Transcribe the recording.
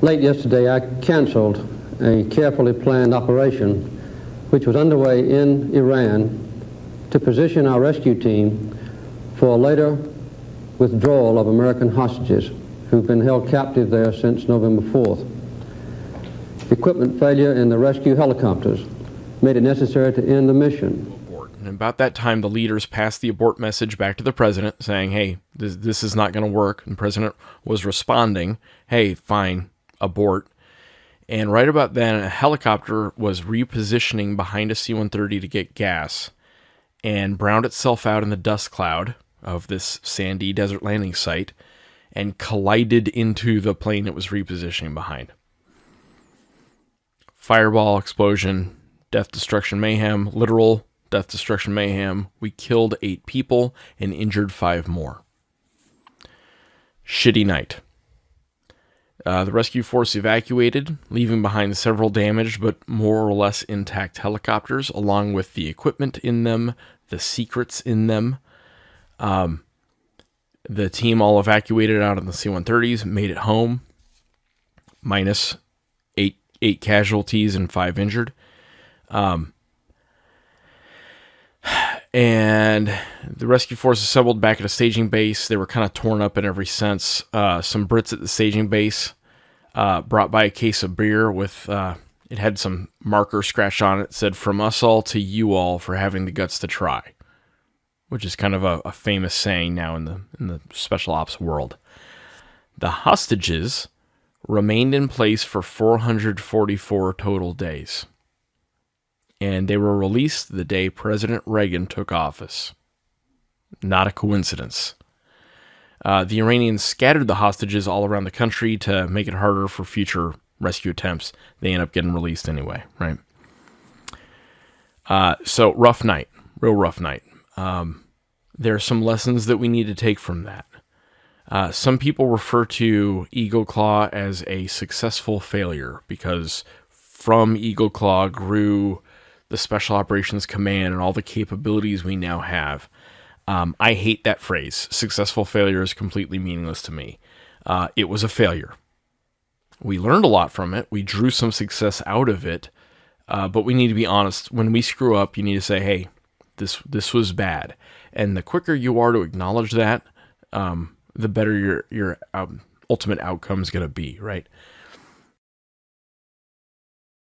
Late yesterday, I canceled a carefully planned operation which was underway in Iran to position our rescue team for a later withdrawal of American hostages who've been held captive there since November 4th. Equipment failure in the rescue helicopters made it necessary to end the mission. And about that time, the leaders passed the abort message back to the president saying, hey, this is not going to work. And the president was responding, hey, fine, abort. And right about then, a helicopter was repositioning behind a C-130 to get gas and browned itself out in the dust cloud of this sandy desert landing site and collided into the plane it was repositioning behind. Fireball explosion, death, destruction, mayhem, literal death, destruction, mayhem. We killed 8 people and injured 5 more. Shitty night. The rescue force evacuated, leaving behind several damaged but more or less intact helicopters, along with the equipment in them, the secrets in them. The team all evacuated out on the C-130s, made it home, minus 8 casualties and 5 injured. And the rescue force assembled back at a staging base. They were kind of torn up in every sense. Some Brits at the staging base brought by a case of beer with, it had some marker scratched on it. It said, "From us all to you all for having the guts to try," which is kind of a famous saying now in the special ops world. The hostages remained in place for 444 total days. And they were released the day President Reagan took office. Not a coincidence. The Iranians scattered the hostages all around the country to make it harder for future rescue attempts. They end up getting released anyway, right? So rough night, real rough night. There are some lessons that we need to take from that. Some people refer to Eagle Claw as a successful failure because from Eagle Claw grew the Special Operations Command and all the capabilities we now have. I hate that phrase. Successful failure is completely meaningless to me. It was a failure. We learned a lot from it. We drew some success out of it. But we need to be honest. When we screw up, you need to say, hey, this was bad. And the quicker you are to acknowledge that, the better your ultimate outcome is going to be, right?